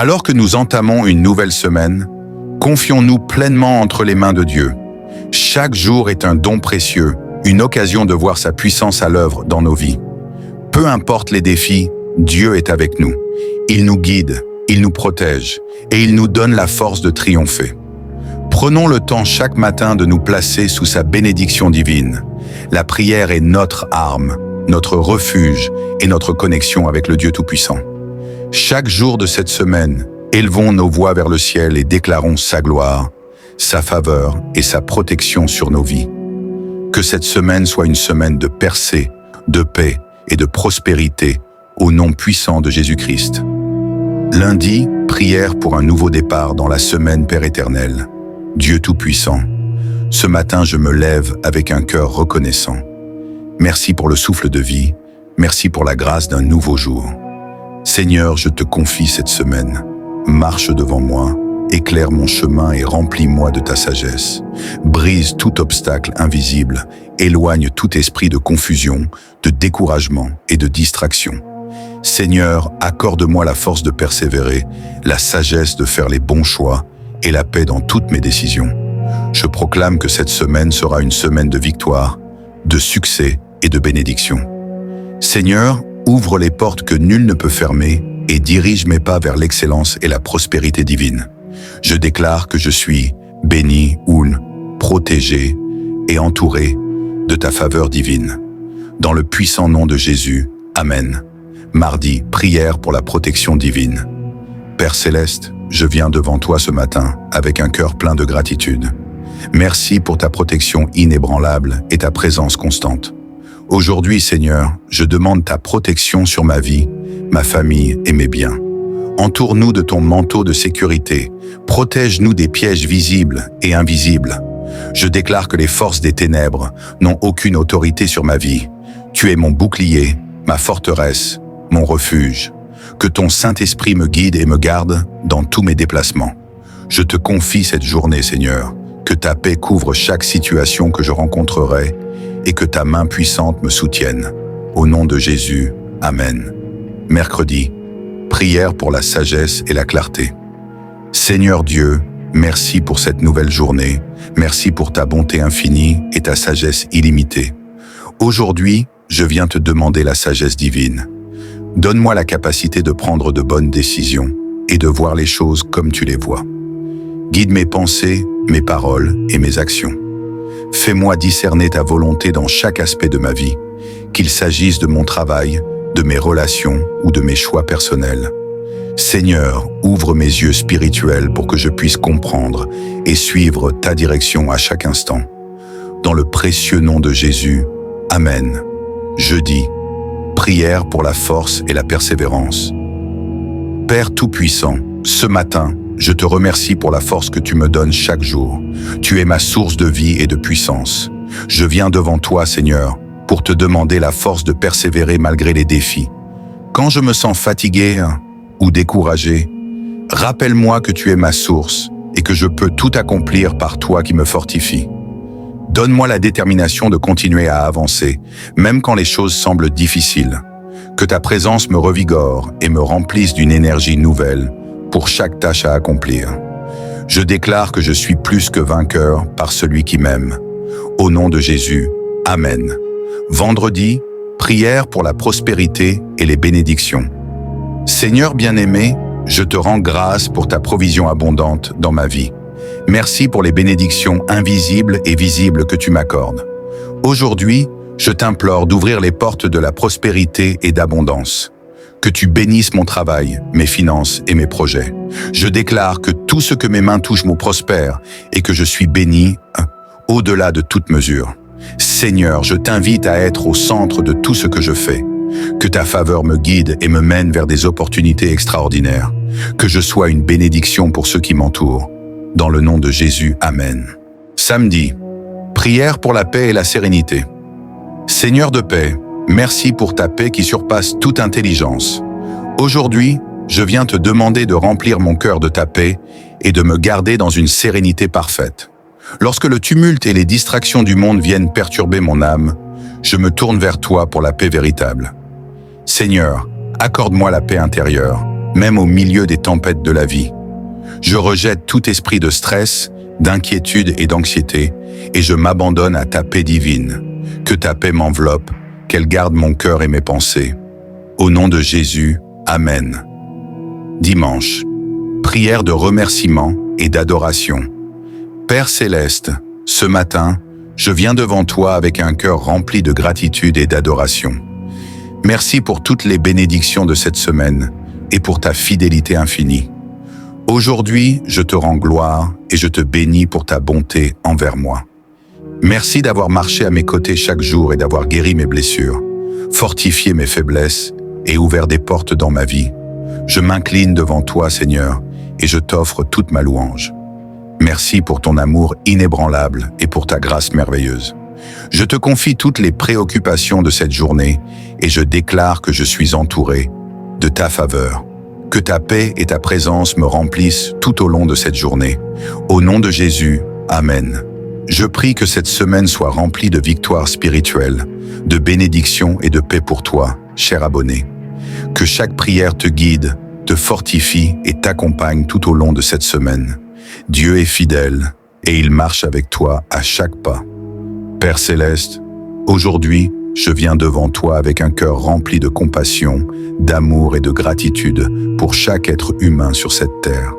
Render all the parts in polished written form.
Alors que nous entamons une nouvelle semaine, confions-nous pleinement entre les mains de Dieu. Chaque jour est un don précieux, une occasion de voir sa puissance à l'œuvre dans nos vies. Peu importe les défis, Dieu est avec nous. Il nous guide, il nous protège et il nous donne la force de triompher. Prenons le temps chaque matin de nous placer sous sa bénédiction divine. La prière est notre arme, notre refuge et notre connexion avec le Dieu Tout-Puissant. Chaque jour de cette semaine, élevons nos voix vers le ciel et déclarons sa gloire, sa faveur et sa protection sur nos vies. Que cette semaine soit une semaine de percée, de paix et de prospérité au nom puissant de Jésus-Christ. Lundi, prière pour un nouveau départ dans la semaine Père éternel. Dieu Tout-Puissant, ce matin je me lève avec un cœur reconnaissant. Merci pour le souffle de vie, merci pour la grâce d'un nouveau jour. Seigneur, je te confie cette semaine. Marche devant moi, éclaire mon chemin et remplis-moi de ta sagesse. Brise tout obstacle invisible, éloigne tout esprit de confusion, de découragement et de distraction. Seigneur, accorde-moi la force de persévérer, la sagesse de faire les bons choix et la paix dans toutes mes décisions. Je proclame que cette semaine sera une semaine de victoire, de succès et de bénédiction. Seigneur, ouvre les portes que nul ne peut fermer et dirige mes pas vers l'excellence et la prospérité divine. Je déclare que je suis béni, protégé et entouré de ta faveur divine. Dans le puissant nom de Jésus, Amen. Mardi, prière pour la protection divine. Père Céleste, je viens devant toi ce matin avec un cœur plein de gratitude. Merci pour ta protection inébranlable et ta présence constante. Aujourd'hui, Seigneur, je demande ta protection sur ma vie, ma famille et mes biens. Entoure-nous de ton manteau de sécurité. Protège-nous des pièges visibles et invisibles. Je déclare que les forces des ténèbres n'ont aucune autorité sur ma vie. Tu es mon bouclier, ma forteresse, mon refuge. Que ton Saint-Esprit me guide et me garde dans tous mes déplacements. Je te confie cette journée, Seigneur, que ta paix couvre chaque situation que je rencontrerai et que ta main puissante me soutienne. Au nom de Jésus, Amen. Mercredi, prière pour la sagesse et la clarté. Seigneur Dieu, merci pour cette nouvelle journée. Merci pour ta bonté infinie et ta sagesse illimitée. Aujourd'hui, je viens te demander la sagesse divine. Donne-moi la capacité de prendre de bonnes décisions et de voir les choses comme tu les vois. Guide mes pensées, mes paroles et mes actions. Fais-moi discerner ta volonté dans chaque aspect de ma vie, qu'il s'agisse de mon travail, de mes relations ou de mes choix personnels. Seigneur, ouvre mes yeux spirituels pour que je puisse comprendre et suivre ta direction à chaque instant. Dans le précieux nom de Jésus, Amen. Jeudi, prière pour la force et la persévérance. Père Tout-Puissant, ce matin, je te remercie pour la force que tu me donnes chaque jour. Tu es ma source de vie et de puissance. Je viens devant toi, Seigneur, pour te demander la force de persévérer malgré les défis. Quand je me sens fatigué ou découragé, rappelle-moi que tu es ma source et que je peux tout accomplir par toi qui me fortifie. Donne-moi la détermination de continuer à avancer, même quand les choses semblent difficiles. Que ta présence me revigore et me remplisse d'une énergie nouvelle pour chaque tâche à accomplir. Je déclare que je suis plus que vainqueur par celui qui m'aime. Au nom de Jésus, Amen. Vendredi, prière pour la prospérité et les bénédictions. Seigneur bien-aimé, je te rends grâce pour ta provision abondante dans ma vie. Merci pour les bénédictions invisibles et visibles que tu m'accordes. Aujourd'hui, je t'implore d'ouvrir les portes de la prospérité et d'abondance. Que tu bénisses mon travail, mes finances et mes projets. Je déclare que tout ce que mes mains touchent me prospère et que je suis béni au-delà de toute mesure. Seigneur, je t'invite à être au centre de tout ce que je fais. Que ta faveur me guide et me mène vers des opportunités extraordinaires. Que je sois une bénédiction pour ceux qui m'entourent. Dans le nom de Jésus, Amen. Samedi, prière pour la paix et la sérénité. Seigneur de paix, merci pour ta paix qui surpasse toute intelligence. Aujourd'hui, je viens te demander de remplir mon cœur de ta paix et de me garder dans une sérénité parfaite. Lorsque le tumulte et les distractions du monde viennent perturber mon âme, je me tourne vers toi pour la paix véritable. Seigneur, accorde-moi la paix intérieure, même au milieu des tempêtes de la vie. Je rejette tout esprit de stress, d'inquiétude et d'anxiété, et je m'abandonne à ta paix divine. Que ta paix m'enveloppe, qu'elle garde mon cœur et mes pensées. Au nom de Jésus, Amen. Dimanche, prière de remerciement et d'adoration. Père céleste, ce matin, je viens devant toi avec un cœur rempli de gratitude et d'adoration. Merci pour toutes les bénédictions de cette semaine et pour ta fidélité infinie. Aujourd'hui, je te rends gloire et je te bénis pour ta bonté envers moi. Merci d'avoir marché à mes côtés chaque jour et d'avoir guéri mes blessures, fortifié mes faiblesses et ouvert des portes dans ma vie. Je m'incline devant toi, Seigneur, et je t'offre toute ma louange. Merci pour ton amour inébranlable et pour ta grâce merveilleuse. Je te confie toutes les préoccupations de cette journée et je déclare que je suis entouré de ta faveur. Que ta paix et ta présence me remplissent tout au long de cette journée. Au nom de Jésus, Amen. Je prie que cette semaine soit remplie de victoires spirituelles, de bénédictions et de paix pour toi, cher abonné. Que chaque prière te guide, te fortifie et t'accompagne tout au long de cette semaine. Dieu est fidèle et il marche avec toi à chaque pas. Père céleste, aujourd'hui, je viens devant toi avec un cœur rempli de compassion, d'amour et de gratitude pour chaque être humain sur cette terre.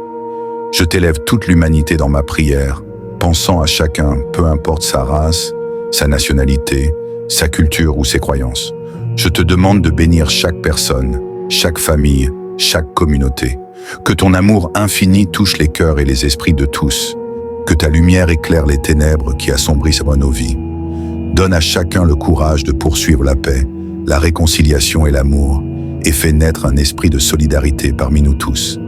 Je t'élève toute l'humanité dans ma prière, pensant à chacun, peu importe sa race, sa nationalité, sa culture ou ses croyances. Je te demande de bénir chaque personne, chaque famille, chaque communauté. Que ton amour infini touche les cœurs et les esprits de tous. Que ta lumière éclaire les ténèbres qui assombrissent nos vies. Donne à chacun le courage de poursuivre la paix, la réconciliation et l'amour, et fais naître un esprit de solidarité parmi nous tous.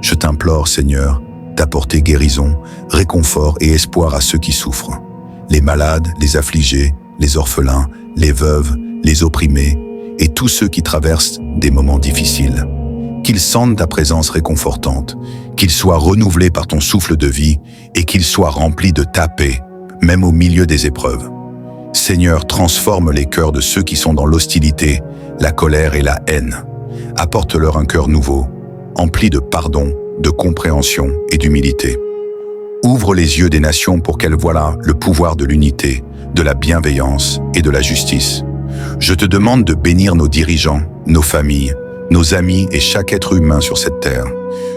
Je t'implore, Seigneur, d'apporter guérison, réconfort et espoir à ceux qui souffrent. Les malades, les affligés, les orphelins, les veuves, les opprimés, et tous ceux qui traversent des moments difficiles. Qu'ils sentent ta présence réconfortante, qu'ils soient renouvelés par ton souffle de vie et qu'ils soient remplis de ta paix, même au milieu des épreuves. Seigneur, transforme les cœurs de ceux qui sont dans l'hostilité, la colère et la haine. Apporte-leur un cœur nouveau, empli de pardon, de compréhension et d'humilité. Ouvre les yeux des nations pour qu'elles voient le pouvoir de l'unité, de la bienveillance et de la justice. Je te demande de bénir nos dirigeants, nos familles, nos amis et chaque être humain sur cette terre.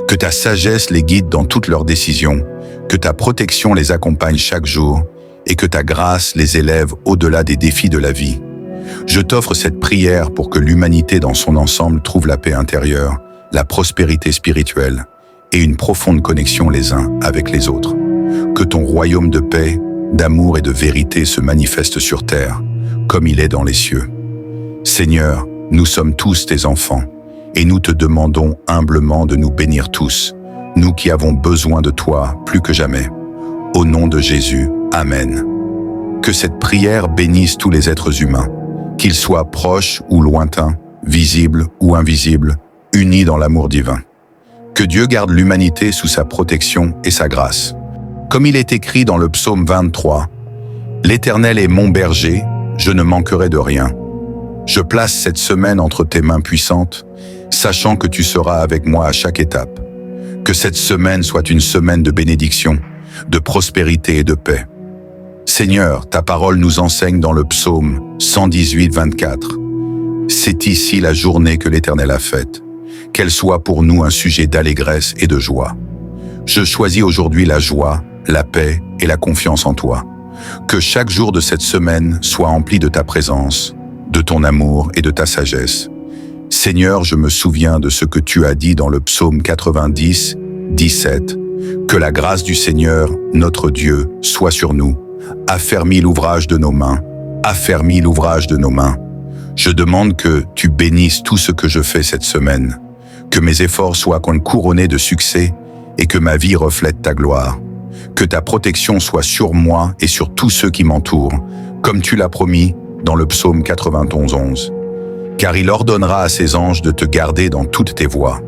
Que ta sagesse les guide dans toutes leurs décisions, que ta protection les accompagne chaque jour et que ta grâce les élève au-delà des défis de la vie. Je t'offre cette prière pour que l'humanité dans son ensemble trouve la paix intérieure, la prospérité spirituelle et une profonde connexion les uns avec les autres. Que ton royaume de paix, d'amour et de vérité se manifeste sur terre, comme il est dans les cieux. Seigneur, nous sommes tous tes enfants, et nous te demandons humblement de nous bénir tous, nous qui avons besoin de toi plus que jamais. Au nom de Jésus, Amen. Que cette prière bénisse tous les êtres humains, qu'ils soient proches ou lointains, visibles ou invisibles, unis dans l'amour divin. Que Dieu garde l'humanité sous sa protection et sa grâce. Comme il est écrit dans le psaume 23, « L'Éternel est mon berger, je ne manquerai de rien. Je place cette semaine entre tes mains puissantes, sachant que tu seras avec moi à chaque étape. Que cette semaine soit une semaine de bénédiction, de prospérité et de paix. Seigneur, ta parole nous enseigne dans le psaume 118, 24. C'est ici la journée que l'Éternel a faite, qu'elle soit pour nous un sujet d'allégresse et de joie. Je choisis aujourd'hui la joie, la paix et la confiance en toi. Que chaque jour de cette semaine soit empli de ta présence, de ton amour et de ta sagesse. Seigneur, je me souviens de ce que tu as dit dans le psaume 90, 17. Que la grâce du Seigneur, notre Dieu, soit sur nous. Affermis l'ouvrage de nos mains. Affermis l'ouvrage de nos mains. Je demande que tu bénisses tout ce que je fais cette semaine. Que mes efforts soient couronnés de succès et que ma vie reflète ta gloire. Que ta protection soit sur moi et sur tous ceux qui m'entourent, comme tu l'as promis dans le psaume 91, 11. Car il ordonnera à ses anges de te garder dans toutes tes voies.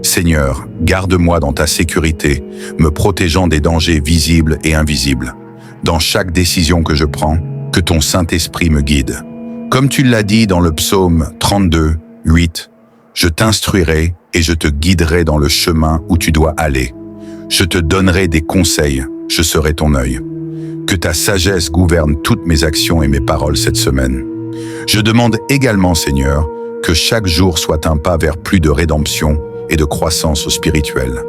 Seigneur, garde-moi dans ta sécurité, me protégeant des dangers visibles et invisibles. Dans chaque décision que je prends, que ton Saint-Esprit me guide. Comme tu l'as dit dans le psaume 32, 8, je t'instruirai et je te guiderai dans le chemin où tu dois aller. Je te donnerai des conseils, je serai ton œil. Que ta sagesse gouverne toutes mes actions et mes paroles cette semaine. Je demande également, Seigneur, que chaque jour soit un pas vers plus de rédemption et de croissance spirituelle.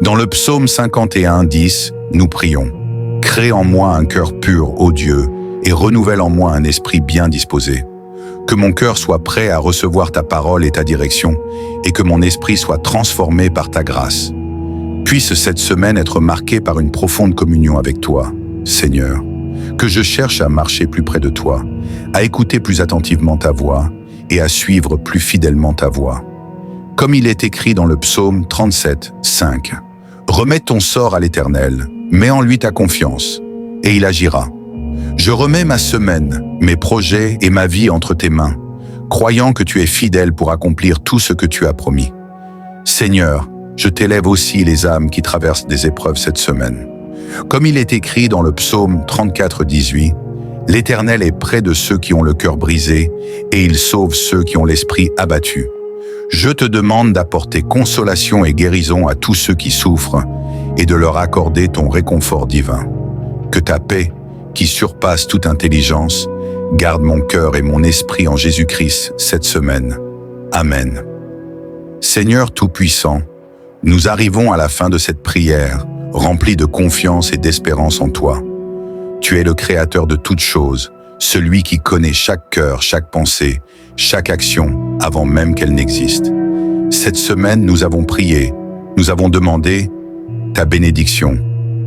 Dans le psaume 51, 10, nous prions « Crée en moi un cœur pur, ô Dieu, et renouvelle en moi un esprit bien disposé. Que mon cœur soit prêt à recevoir ta parole et ta direction, et que mon esprit soit transformé par ta grâce. Puisse cette semaine être marquée par une profonde communion avec toi, Seigneur. Que je cherche à marcher plus près de toi, à écouter plus attentivement ta voix et à suivre plus fidèlement ta voix. Comme il est écrit dans le psaume 37, 5. Remets ton sort à l'Éternel, mets en lui ta confiance, et il agira. Je remets ma semaine, mes projets et ma vie entre tes mains, croyant que tu es fidèle pour accomplir tout ce que tu as promis. Seigneur, je t'élève aussi les âmes qui traversent des épreuves cette semaine. Comme il est écrit dans le psaume 34, 18, « L'Éternel est près de ceux qui ont le cœur brisé, et il sauve ceux qui ont l'esprit abattu. » Je te demande d'apporter consolation et guérison à tous ceux qui souffrent et de leur accorder ton réconfort divin. Que ta paix, qui surpasse toute intelligence, garde mon cœur et mon esprit en Jésus-Christ cette semaine. Amen. Seigneur Tout-Puissant, nous arrivons à la fin de cette prière, remplie de confiance et d'espérance en toi. Tu es le Créateur de toutes choses, celui qui connaît chaque cœur, chaque pensée, chaque action, avant même qu'elle n'existe. Cette semaine, nous avons prié, nous avons demandé ta bénédiction,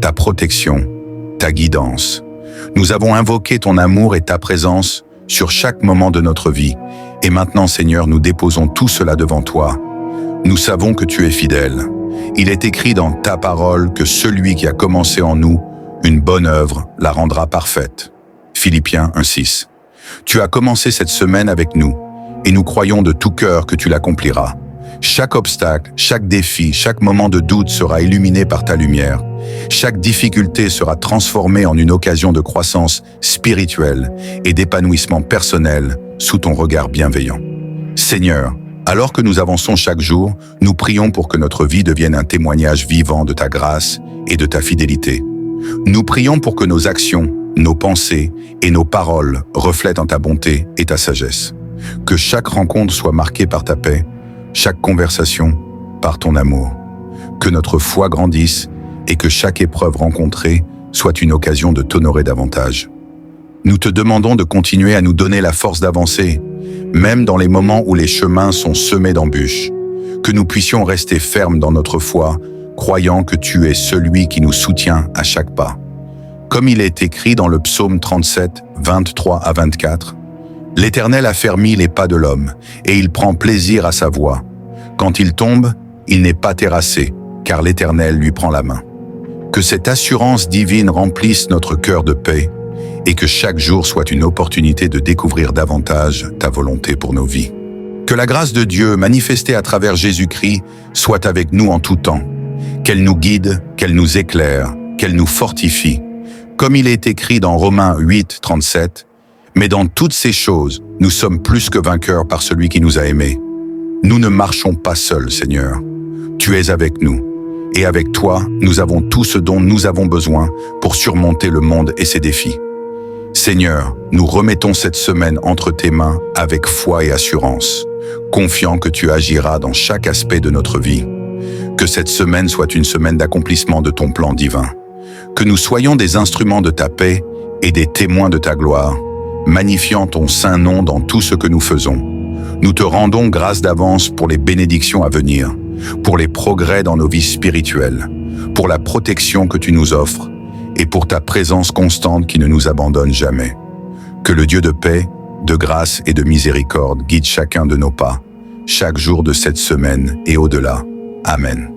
ta protection, ta guidance. Nous avons invoqué ton amour et ta présence sur chaque moment de notre vie. Et maintenant, Seigneur, nous déposons tout cela devant toi. Nous savons que tu es fidèle. Il est écrit dans ta parole que celui qui a commencé en nous une bonne œuvre la rendra parfaite. Philippiens 1,6. Tu as commencé cette semaine avec nous, et nous croyons de tout cœur que tu l'accompliras. Chaque obstacle, chaque défi, chaque moment de doute sera illuminé par ta lumière. Chaque difficulté sera transformée en une occasion de croissance spirituelle et d'épanouissement personnel sous ton regard bienveillant. Seigneur, alors que nous avançons chaque jour, nous prions pour que notre vie devienne un témoignage vivant de ta grâce et de ta fidélité. Nous prions pour que nos actions, nos pensées et nos paroles reflètent en ta bonté et ta sagesse. Que chaque rencontre soit marquée par ta paix, chaque conversation par ton amour. Que notre foi grandisse et que chaque épreuve rencontrée soit une occasion de t'honorer davantage. Nous te demandons de continuer à nous donner la force d'avancer, même dans les moments où les chemins sont semés d'embûches. Que nous puissions rester fermes dans notre foi, croyant que tu es celui qui nous soutient à chaque pas. Comme il est écrit dans le psaume 37, 23 à 24, « L'Éternel affermit les pas de l'homme, et il prend plaisir à sa voie. Quand il tombe, il n'est pas terrassé, car l'Éternel lui prend la main. » Que cette assurance divine remplisse notre cœur de paix, et que chaque jour soit une opportunité de découvrir davantage ta volonté pour nos vies. Que la grâce de Dieu, manifestée à travers Jésus-Christ, soit avec nous en tout temps. Qu'elle nous guide, qu'elle nous éclaire, qu'elle nous fortifie. Comme il est écrit dans Romains 8, 37, « Mais dans toutes ces choses, nous sommes plus que vainqueurs par celui qui nous a aimés. Nous ne marchons pas seuls, Seigneur. Tu es avec nous. Et avec toi, nous avons tout ce dont nous avons besoin pour surmonter le monde et ses défis. Seigneur, nous remettons cette semaine entre tes mains avec foi et assurance, confiant que tu agiras dans chaque aspect de notre vie. Que cette semaine soit une semaine d'accomplissement de ton plan divin. Que nous soyons des instruments de ta paix et des témoins de ta gloire, magnifiant ton saint nom dans tout ce que nous faisons. Nous te rendons grâce d'avance pour les bénédictions à venir, pour les progrès dans nos vies spirituelles, pour la protection que tu nous offres et pour ta présence constante qui ne nous abandonne jamais. Que le Dieu de paix, de grâce et de miséricorde guide chacun de nos pas, chaque jour de cette semaine et au-delà. Amen.